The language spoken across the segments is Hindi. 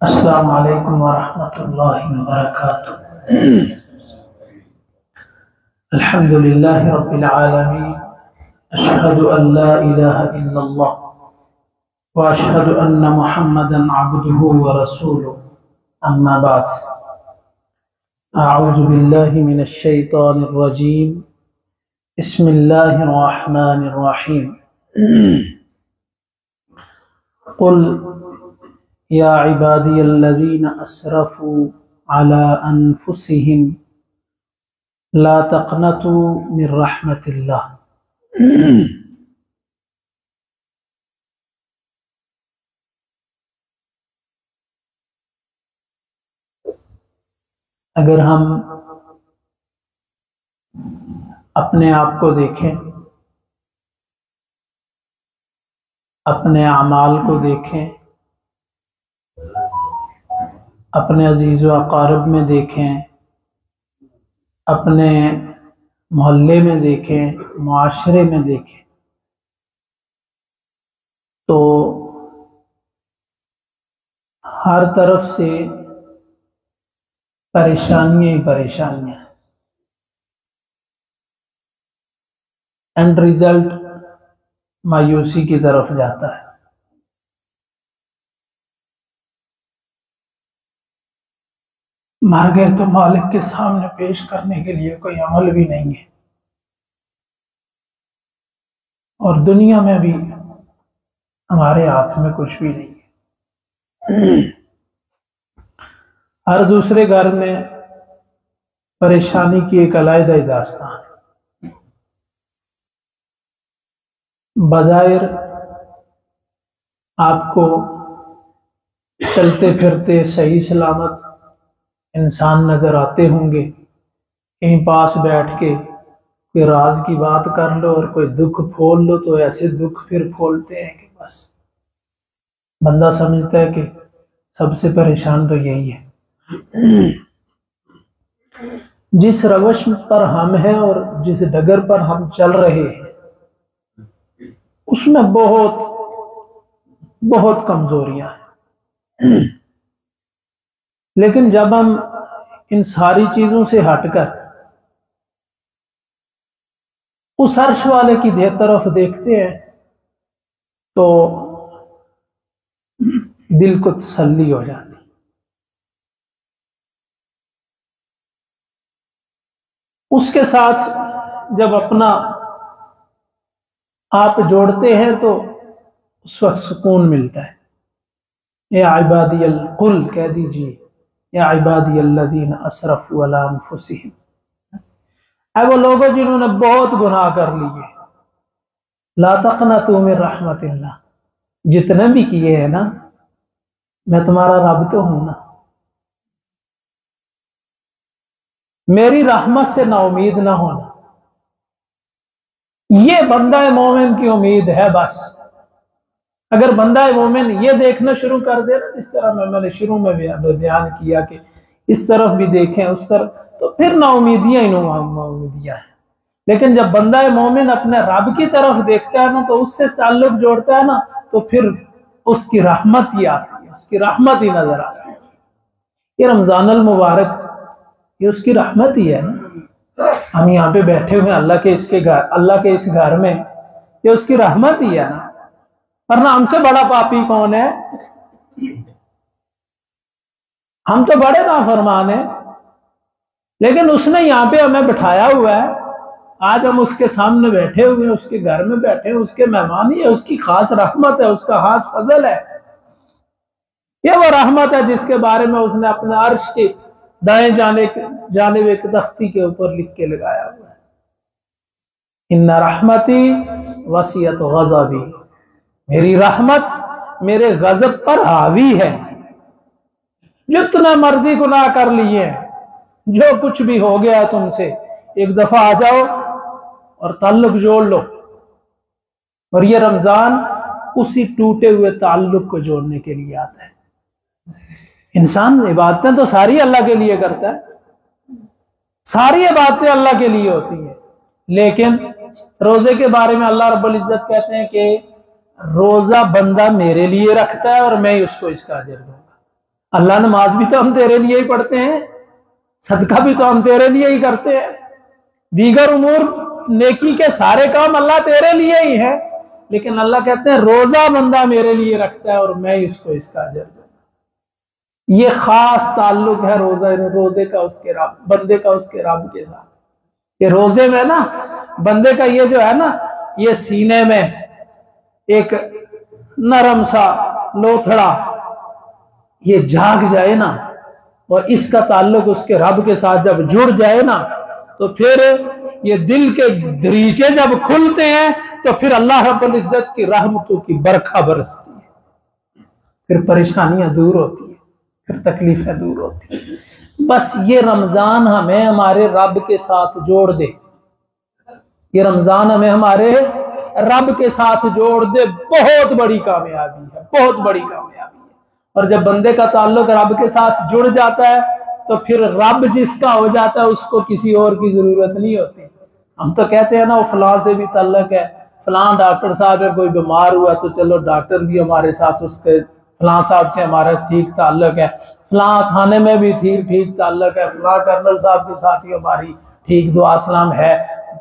अस्सलामु अलैकुम वरहमतुल्लाहि वबरकातुहू। अल्हम्दुलिल्लाहि रब्बिल आलमीन। अशहदु अन ला इलाहा इल्लल्लाह व अशहदु अन्न मुहम्मदन अब्दुहु व रसूलुहु। अम्मा बाद। अऊज़ु बिल्लाहि मिनश शैतानिर रजीम। बिस्मिल्लाहिर रहमानिर रहीम। कुल या इबादियल्लज़ीना अस्रफ़ू अला अनफुसिहिम ला तक़नतू मिन रहमतिल्लाह। अगर हम अपने आप को देखें, अपने अमाल को देखें, अपने अजीज़ व अक़ारिब में देखें, अपने मोहल्ले में देखें, मुआशरे में देखें, तो हर तरफ से परेशानियां ही परेशानियां हैं। एंड रिजल्ट मायूसी की तरफ जाता है। मर गए तो मालिक के सामने पेश करने के लिए कोई अमल भी नहीं है, और दुनिया में भी हमारे हाथ में कुछ भी नहीं है। हर दूसरे घर में परेशानी की एक अलग दास्तान है। बज़ाहिर आपको चलते फिरते सही सलामत इंसान नजर आते होंगे, कहीं पास बैठ के कोई राज की बात कर लो और कोई दुख फोल लो तो ऐसे दुख फिर फोलते हैं कि बस बंदा समझता है कि सबसे परेशान तो यही है। जिस रवश पर हम हैं और जिस डगर पर हम चल रहे हैं उसमें बहुत बहुत कमजोरियां हैं। लेकिन जब हम इन सारी चीजों से हटकर उस अर्श वाले की तरफ देखते हैं तो दिल को तसल्ली हो जाती। उसके साथ जब अपना आप जोड़ते हैं तो उस वक्त सुकून मिलता है। या इबादियल कुल कह दीजिए, या इबादियल्लज़ीना अस्रफ़ू अला अनफुसिहिम। ऐ वो लोगों जिन्होंने बहुत गुनाह कर लिए, ला तक़नतू मिन रहमतिल्लाह, जितने भी किए हैं ना, मैं तुम्हारा रब तो हूं ना, मेरी रहमत से ना उम्मीद ना होना। ये बंदा मोमिन की उम्मीद है बस। अगर बंदा मोमिन ये देखना शुरू कर दे, इस तरह मैंने शुरू में बयान किया कि इस तरफ भी देखें उस तरफ, तो फिर नाउमीदियां ही नाउमीदियां है। लेकिन जब बंदा मोमिन अपने रब की तरफ देखता है ना, तो उससे ताल्लुक जोड़ता है ना, तो फिर उसकी रहमत ही आती है, उसकी रहमत ही नजर आती है। ये रमजान अल मुबारक ये उसकी रहमत ही है ना। हम यहाँ पे बैठे हुए अल्लाह के इस घर में, ये उसकी रहमत ही है ना। वरना हमसे बड़ा पापी कौन है? हम तो बड़े नाफरमान हैं, लेकिन उसने यहाँ पे हमें बिठाया हुआ है। आज हम उसके सामने बैठे हुए हैं, उसके घर में बैठे हैं, उसके मेहमान ही है, उसकी खास रहमत है, उसका खास फजल है। ये वो रहमत है जिसके बारे में उसने अपने अर्श के दाएं जानिब एक तख्ती के ऊपर लिख के लगाया हुआ है, इन्ना रहमती वसियत गज़बी, मेरी रहमत मेरे गजब पर हावी है। जितना मर्जी गुनाह कर लिए, जो कुछ भी हो गया तुमसे, एक दफा आ जाओ और ताल्लुक जोड़ लो। और ये रमजान उसी टूटे हुए ताल्लुक को जोड़ने के लिए आता है। इंसान इबादतें तो सारी अल्लाह के लिए करता है, सारी इबादतें अल्लाह के लिए होती है, लेकिन रोजे के बारे में अल्लाह रब्बुल इज्जत कहते हैं कि रोजा बंदा मेरे लिए रखता है और मैं ही उसको इसका अजर दूंगा। अल्लाह नमाज भी तो हम तेरे लिए ही पढ़ते हैं, सदका भी तो हम तेरे लिए ही करते हैं, दीगर उमूर नेकी के सारे काम अल्लाह तेरे लिए ही है, लेकिन अल्लाह कहते हैं रोजा बंदा मेरे लिए रखता है और मैं इसको इसका अजर दूंगा। ये खास ताल्लुक है रोजे का उसके रब, बंदे का उसके रब के साथ। ये रोजे में ना बंदे का ये जो है ना, ये सीने में एक नरम सा लोथड़ा ये जाग जाए ना, और इसका ताल्लुक उसके रब के साथ जब जुड़ जाए ना, तो फिर ये दिल के दरीचे जब खुलते हैं तो फिर अल्लाह रब्बुल इज्जत की रहमतों की बरखा बरसती है, फिर परेशानियां दूर होती है, फिर तकलीफें दूर होती है। बस ये रमजान हमें हमारे रब के साथ जोड़ दे, ये रमजान हमें हमारे रब के साथ जोड़ दे, बहुत बड़ी कामयाबी है, बहुत बड़ी कामयाबी है। और जब बंदे का ताल्लुक रब के साथ जुड़ जाता है तो फिर रब जिसका हो जाता है उसको किसी और की जरूरत नहीं होती। हम तो कहते हैं ना वो फलां से भी ताल्लुक है, फलां डॉक्टर साहब है, कोई बीमार हुआ तो चलो डॉक्टर भी हमारे साथ, उसके फलां साहब से हमारा ठीक ताल्लुक है, फलां थाने में भी ठीक ताल्लुक है, फलां कर्नल साहब के साथ ही हमारी ठीक दुआ सलाम है,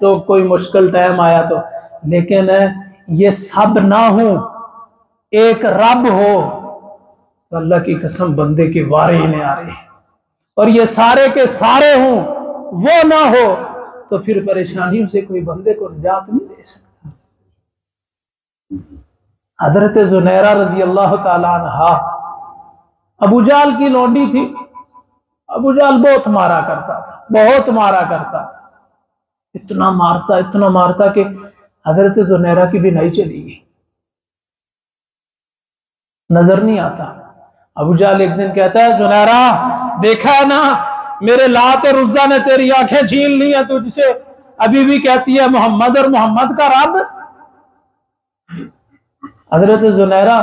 तो कोई मुश्किल टाइम आया तो। लेकिन ये सब ना हो, एक रब हो, तो अल्लाह की कसम बंदे के वारे ही नहीं आ रहे, और ये सारे के सारे हों, वो ना हो तो फिर परेशानियों से कोई बंदे को निजात नहीं दे सकता। हजरत जुनैरा रजी अल्लाह ताला अन्हा अबू जाल की लौंडी थी। अबू जाल बहुत मारा करता था, बहुत मारा करता था, इतना मारता कि हजरत जुनैरा की भी नहीं चली गई, नजर नहीं आता। अबू जाल एक दिन कहता है, जुनैरा देखा है ना, मेरे लात और उज्जा ने तेरी आंखें छीन ली है, तुझसे अभी भी कहती है मोहम्मद और मोहम्मद का रब। हजरत जुनैरा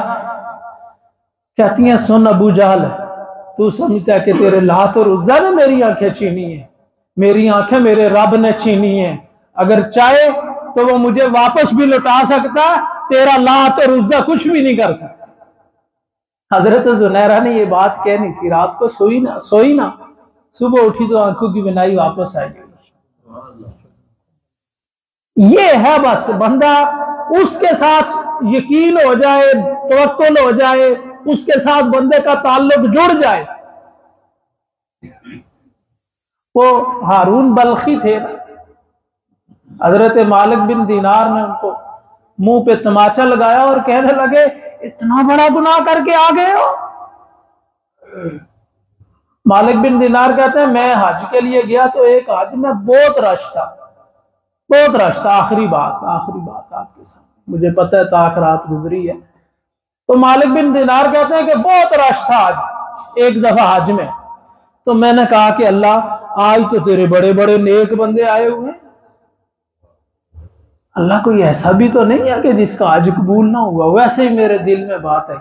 कहती है, सुन अबू जाल, तू समझता है कि तेरे लात और उज्जा ने मेरी आंखें छीनी है? मेरी आंखें मेरे रब ने छीनी है, अगर चाहे तो वो मुझे वापस भी लौटा सकता, तेरा लात और उज्जा कुछ भी नहीं कर सकता। हजरत जुनैरा ने ये बात कहनी थी, रात को सोई ना, सुबह उठी तो आंखों की बिनाई वापस आ गई। ये है बस, बंदा उसके साथ यकीन हो जाए, तवक्कुल हो जाए, उसके साथ बंदे का ताल्लुक जुड़ जाए। वो हारून बल्खी थे ना, हजरत मालिक बिन दीनार ने उनको मुंह पे तमाचा लगाया और कहने लगे, इतना बड़ा गुनाह करके आ गए हो। मालिक बिन दीनार कहते हैं, मैं हज के लिए गया तो एक हज में बहुत रश था, बहुत रश था। आखिरी बात आपके साथ, मुझे पता है ताक रात गुजरी है। तो मालिक बिन दीनार कहते हैं कि बहुत रश था आज एक दफा हज में, तो मैंने कहा कि अल्लाह, आज तो तेरे बड़े बड़े नेक बंदे आए हुए हैं, अल्लाह कोई ऐसा भी तो नहीं है कि जिसका हज कबूल ना हुआ। वैसे ही मेरे दिल में बात आई।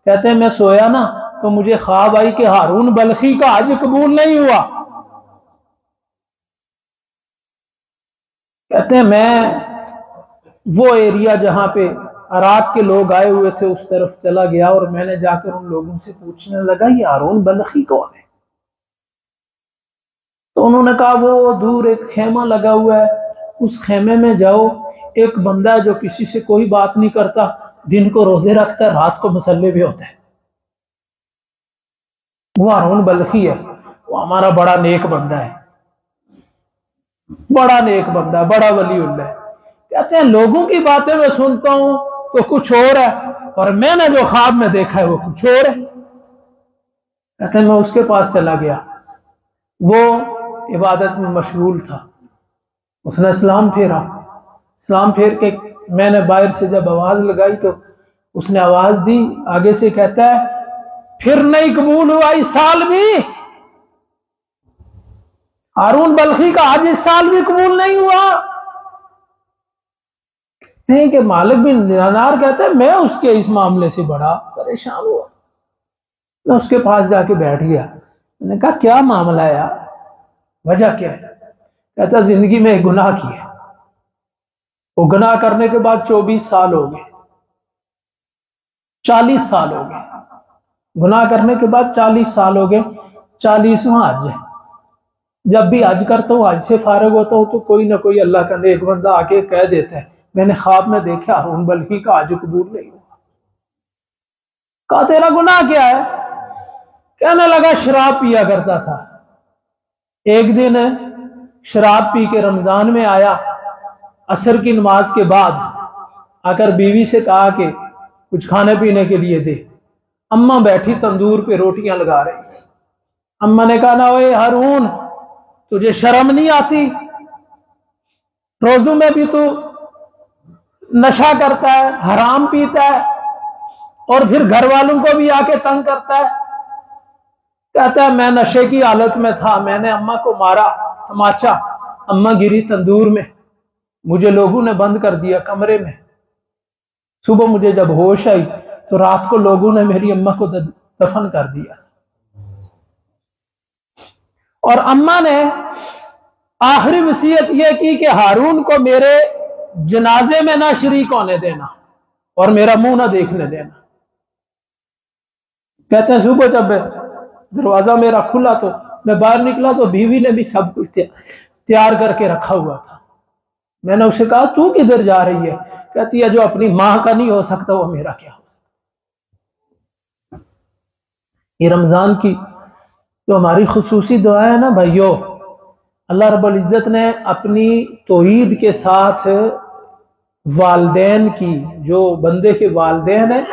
कहते हैं मैं सोया ना तो मुझे ख्वाब आई कि हारून बल्खी का हज कबूल नहीं हुआ। कहते हैं मैं वो एरिया जहां पे अराक के लोग आए हुए थे उस तरफ चला गया और मैंने जाकर उन लोगों से पूछने लगा, ये हारून बल्खी कौन है? तो उन्होंने कहा, वो दूर एक खेमा लगा हुआ है, उस खेमे में जाओ, एक बंदा है जो किसी से कोई बात नहीं करता, दिन को रोजे रखता है, रात को मसल्ले भी होता है, वो हारून बल्खी है, वो हमारा बड़ा नेक बंदा है, बड़ा नेक बंदा है, बड़ा वलीउल्लाह है। कहते हैं लोगों की बातें मैं सुनता हूं तो कुछ और है, और मैंने जो ख्वाब में देखा है वो कुछ और है। कहते हैं मैं उसके पास चला गया, वो इबादत में मशगूल था, उसने सलाम फेर के मैंने बाहर से जब आवाज लगाई तो उसने आवाज दी, आगे से कहता है, फिर नहीं कबूल हुआ इस साल भी, हारून बल्खी का आज इस साल भी कबूल नहीं हुआ। कहते हैं कि मालिक बिन दीनार कहते हैं मैं उसके इस मामले से बड़ा परेशान हुआ, मैं उसके पास जाके बैठ गया, मैंने कहा क्या मामला है यार, वजह क्या है? कहता जिंदगी में एक गुनाह किया, वो गुनाह करने के बाद 24 साल हो गए, 40 साल हो गए, गुनाह करने के बाद 40 साल हो गए, 40वां हज है। जब भी हज करता हूँ, हज से फारग होता हूँ, तो कोई ना कोई अल्लाह का नेक बंदा आके कह देता है मैंने ख्वाब में देखा हारून बल्खी का हज कबूल नहीं हुआ। कहा तेरा गुनाह क्या है? कहने लगा शराब पिया करता था। एक दिन शराब पी के रमजान में आया, असर की नमाज के बाद आकर बीवी से कहा कि कुछ खाने पीने के लिए दे। अम्मा बैठी तंदूर पे रोटियां लगा रही थी। अम्मा ने कहा ना ओए हारून, तुझे शर्म नहीं आती? रोजों में भी तू नशा करता है, हराम पीता है और फिर घर वालों को भी आके तंग करता है। कहता है मैं नशे की हालत में था, मैंने अम्मा को मारा तमाचा, अम्मा गिरी तंदूर में, मुझे लोगों ने बंद कर दिया कमरे में। सुबह मुझे जब होश आई तो रात को लोगों ने मेरी अम्मा को दफन कर दिया था। और अम्मा ने आखिरी वसीयत यह की कि हारून को मेरे जनाजे में ना शरीक होने देना और मेरा मुंह ना देखने देना। कहते हैं सुबह जब दरवाजा मेरा खुला तो मैं बाहर निकला तो बीवी ने भी सब कुछ तैयार करके रखा हुआ था। मैंने उसे कहा तू किधर जा रही है? कहती है जो अपनी मां का नहीं हो सकता वो मेरा क्या हो सकता। ये रमजान की जो हमारी खुसूसी दुआ है ना भाइयों, अल्लाह रब्बुल इज्जत ने अपनी तौहीद के साथ वालदैन की, जो बंदे के वालदैन है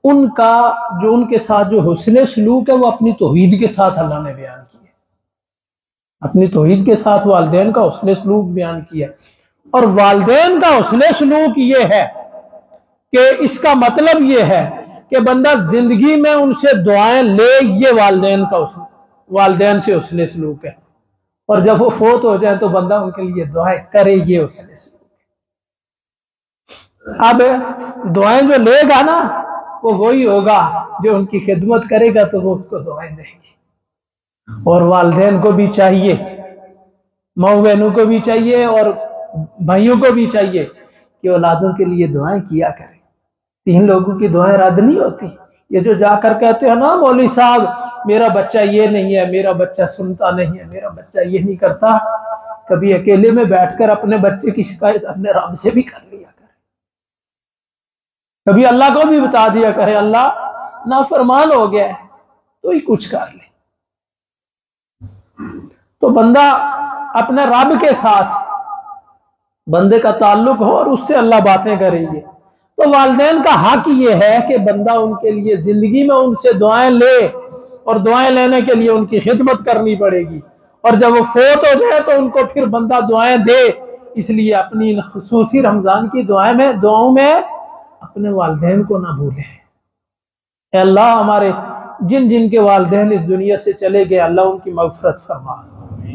उनका जो उनके साथ जो हुस्न सलूक है वो अपनी तौहीद के साथ अल्लाह ने बयान किया। अपनी तौहीद के साथ वालदैन का हुस्न सलूक बयान किया। और वालदैन का हुस्न सलूक ये है कि इसका मतलब ये है कि बंदा जिंदगी में उनसे दुआएं ले, ये वालदैन से हुस्न सलूक है। और जब वो फोत हो जाए तो बंदा उनके लिए दुआएं करे, ये हुस्न सलूक। अब दुआएं जो लेगा ना वो वही होगा जो उनकी खिदमत करेगा, तो वो उसको दुआएं देंगे। और वालदैन को भी चाहिए, माँ बहनों को भी चाहिए और भाइयों को भी चाहिए कि औलादों के लिए दुआएं किया करें। 3 लोगों की दुआएं रद्द नहीं होती। ये जो जाकर कहते हैं ना मौलवी साहब मेरा बच्चा ये नहीं है, मेरा बच्चा सुनता नहीं है, मेरा बच्चा ये नहीं करता, कभी अकेले में बैठकर अपने बच्चे की शिकायत अपने रब से भी कर लिया करें। कभी अल्लाह को भी बता दिया करे अल्लाह नाफरमान हो गया है तो ही कुछ कर ले। तो बंदा अपने रब के साथ बंदे का ताल्लुक हो और उससे अल्लाह बातें करेंगे। तो वालिदैन का हक ये है कि बंदा उनके लिए जिंदगी में उनसे दुआएं ले और दुआएं लेने के लिए उनकी खिदमत करनी पड़ेगी। और जब वो फोत हो जाए तो उनको फिर बंदा दुआएं दे। इसलिए अपनी खुसूसी रमजान की दुआओं में अपने वालिदैन को ना भूलें। अल्लाह हमारे जिन जिन के वालिदैन इस दुनिया से चले गए अल्लाह उनकी मगफरत फरमा,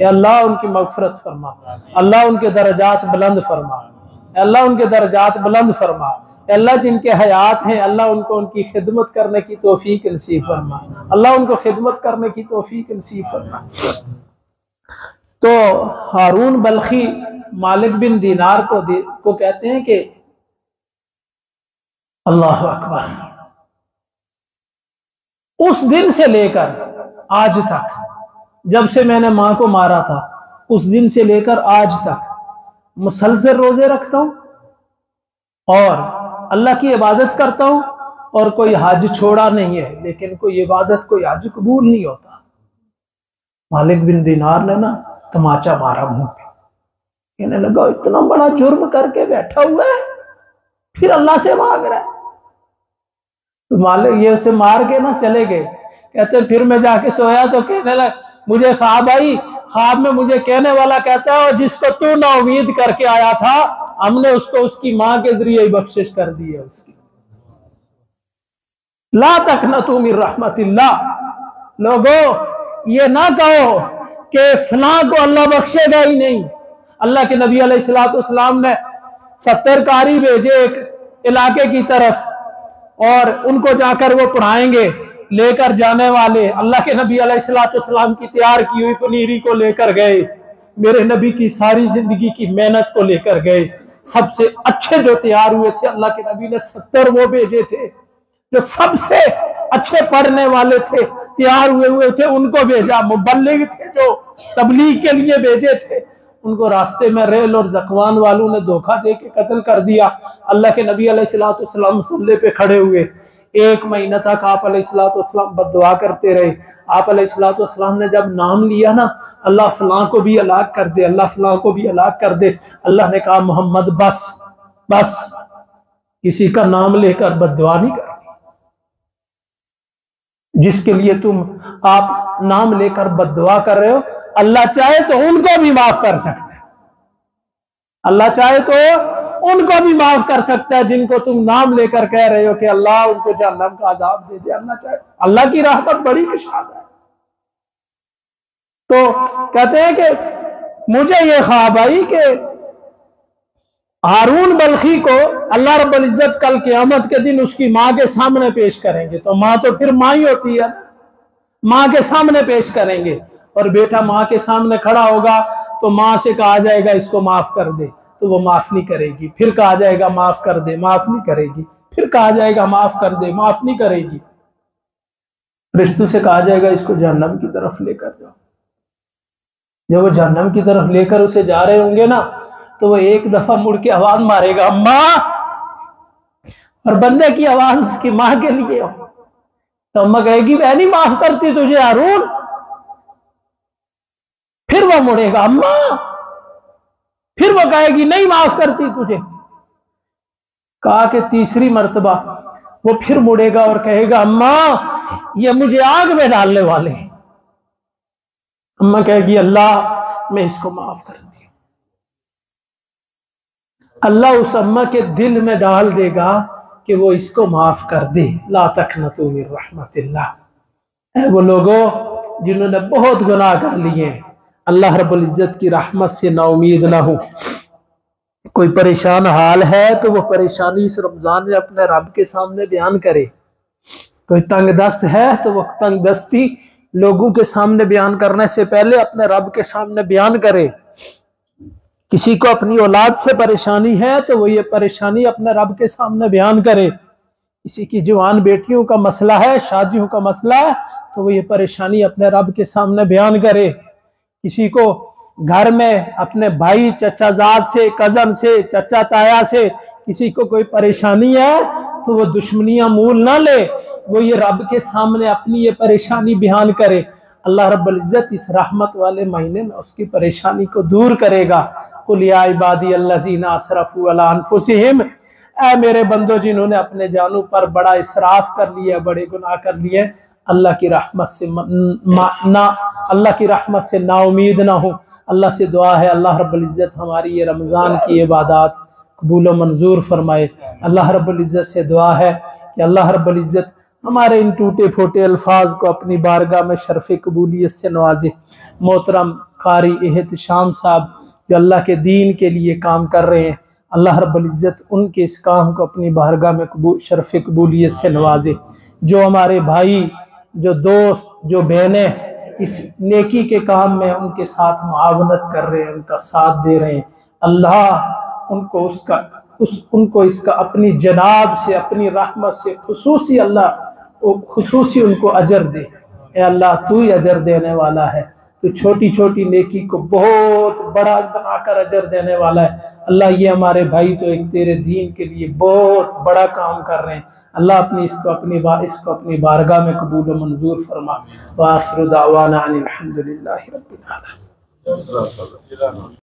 अल्लाह उनकी मगफरत फरमा, अल्लाह उनके दर्जात बुलंद फरमा, अल्लाह उनके दर्जात बुलंद फरमा। अल्लाह जिनके हयात हैं अल्लाह उनको उनकी खिदमत करने की तौफीक नसीब फरमा, अल्लाह उनको खिदमत करने की तौफीक नसीब फरमा। तो हारून बल्खी मालिक बिन दीनार को कहते हैं कि अल्लाह अकबर, उस दिन से लेकर आज तक, जब से मैंने मां को मारा था उस दिन से लेकर आज तक मुसलसल रोजे रखता हूं और अल्लाह की इबादत करता हूं और कोई हज छोड़ा नहीं है, लेकिन कोई इबादत कोई हज कबूल नहीं होता। मालिक बिन दीनार ने ना तमाचा मारा मुंह पे, कहने लगा इतना बड़ा जुर्म करके बैठा हुआ है फिर अल्लाह से मांग रहा है। तो मालिक ये उसे मार के ना चले गए। कहते फिर मैं जाके सोया तो कहने लगा मुझे ख्वाब आई, ख्वाब में मुझे कहने वाला कहता है जिसको तू ना उम्मीद करके आया था हमने उसको उसकी मां के जरिए ही बख्शिश कर दी है उसकी। ला तकनतू मिन रहमतिल्लाह। लोगों ये ना कहो कि फलां को अल्लाह बख्शेगा ही नहीं। अल्लाह के नबी अलैहिस्सलाम ने 70 कारी भेजे एक इलाके की तरफ और उनको जाकर वो पढ़ाएंगे। लेकर जाने वाले अल्लाह के नबी अलैहिस्सलाम की तैयार की हुई पनीरी को लेकर गए, मेरे नबी की सारी जिंदगी की मेहनत को लेकर गए। सबसे अच्छे जो तैयार हुए थे अल्लाह के नबी ने 70 वो भेजे थे जो सबसे अच्छे पढ़ने वाले थे, तैयार हुए थे, उनको भेजा। मुबल्लिग थे जो तबलीग के लिए भेजे थे, उनको रास्ते में रेल और जकवान वालों ने धोखा दे के कत्ल कर दिया। अल्लाह के नबी अलैहिस्सलाम मुसल्ले पे खड़े हुए, 1 महीना तक आप अलैहिस्सलाम बद्दुआ करते रहे। आप अलैहिस्सलाम ने जब नाम लिया ना, अल्लाह फलां को भी हलाक कर दे, अल्लाह फलां को भी हलाक कर दे, अल्लाह ने कहा मोहम्मद बस बस, किसी का नाम लेकर बद्दुआ नहीं कर, जिसके लिए तुम आप नाम लेकर बद्दुआ कर रहे हो, अल्लाह चाहे तो उनको भी माफ कर सकता है। अल्लाह चाहे तो उनको भी माफ कर सकता है जिनको तुम नाम लेकर कह रहे हो कि अल्लाह उनको जहन्नम का अजाब दे दे। अल्लाह चाहे, अल्लाह की रहमत बड़ी कुशाद है। तो कहते हैं कि मुझे ये ख्वाब आई कि हारून बल्खी को अल्लाह रब्बुल इज्जत कल क़यामत के दिन उसकी माँ के सामने पेश करेंगे। तो माँ तो फिर माँ ही होती है, माँ के सामने पेश करेंगे, और बेटा माँ के सामने खड़ा होगा तो माँ से कहा जाएगा इसको माफ कर दे, तो वो माफ नहीं करेगी। फिर कहा जाएगा माफ कर दे, माफ नहीं करेगी। फिर कहा जाएगा माफ कर दे, माफ नहीं करेगी। रिश्तों से कहा जाएगा इसको जहन्नम की तरफ लेकर जाओ। जब वो जहन्नम की तरफ लेकर उसे जा रहे होंगे ना, तो वो एक दफा मुड़ के आवाज मारेगा अम्मा, और बंदे की आवाज उसकी माँ के लिए हो, तो अम्मा कहेगी मैं नहीं माफ करती तुझे हारून। फिर वो मुड़ेगा अम्मा, फिर वो कहेगी नहीं माफ करती तुझे। कहा कि तीसरी मर्तबा वो फिर मुड़ेगा और कहेगा अम्मा ये मुझे आग में डालने वाले। अम्मा कहेगी अल्लाह मैं इसको माफ करती हूं। अल्लाह उस अम्मा के दिल में डाल देगा कि वो इसको माफ कर दे। ला तक़नतू मिन रहमतिल्लाह। वो लोगों जिन्होंने बहुत गुनाह कर लिए, अल्लाह रब्बुल इज्जत की रहमत से नाउमीद ना हो। कोई परेशान हाल है तो वो परेशानी इस रमजान में अपने रब के सामने बयान करे। कोई तंग दस्त है तो वो तंग दस्ती लोगों के सामने बयान करने से पहले अपने रब के सामने बयान करे। किसी को अपनी औलाद से परेशानी है तो वो ये परेशानी अपने रब के सामने बयान करे। किसी की जवान बेटियों का मसला है, शादियों का मसला है, तो वो ये परेशानी अपने रब के सामने बयान करे। किसी को घर में अपने भाई चचाजाद से, कजन से, चचा ताया से किसी को कोई परेशानी है तो वो दुश्मनियां मूल ना ले, वो ये रब के सामने अपनी ये परेशानी बयान करे। अल्लाह रब्बुल इज्जत इस रहमत वाले महीने में उसकी परेशानी को दूर करेगा। कुल या इबादी अल्लज़ीना असरफू अला अनफुसिहिम, ऐ मेरे बंदो जिन्होंने अपने जानों पर बड़ा इसराफ कर लिया, बड़े गुनाह कर लिए, अल्लाह की रहमत से ना उम्मीद ना हो। अल्लाह से दुआ है अल्लाह रब्बुल इज्जत हमारी ये रमज़ान की इबादत कबूल व मंजूर फरमाए। अल्लाह रब्बुल इज्जत से दुआ है कि अल्लाह रब्बुल इज्जत हमारे इन टूटे फूटे अल्फाज को अपनी बारगाह में शर्फ़ कबूलियत से नवाजे। मोहतरम कारी एहतशाम साहब जो अल्लाह के दीन के लिए काम कर रहे हैं, अल्लाह रब्बुल इज्जत उनके इस काम को अपनी बारगाह में शर्फ़ कबूलियत से नवाजे। जो हमारे भाई, जो दोस्त, जो बहनें इस नेकी के काम में उनके साथ मुआवनत कर रहे हैं, उनका साथ दे रहे हैं, अल्लाह उनको इसका अपनी जनाब से, अपनी रहमत से खुसूसी उनको अजर दे। ए अल्लाह तू ही अजर देने वाला है, तो छोटी छोटी नेकी को बहुत बड़ा बनाकर अजर देने वाला है। अल्लाह ये हमारे भाई तो एक तेरे दीन के लिए बहुत बड़ा काम कर रहे हैं। अल्लाह इसको अपनी बारगाह में कबूल व मंजूर फरमा। व आखिरु दावाना अनिल हम्दुलिल्लाहि रब्बिल आलमीन।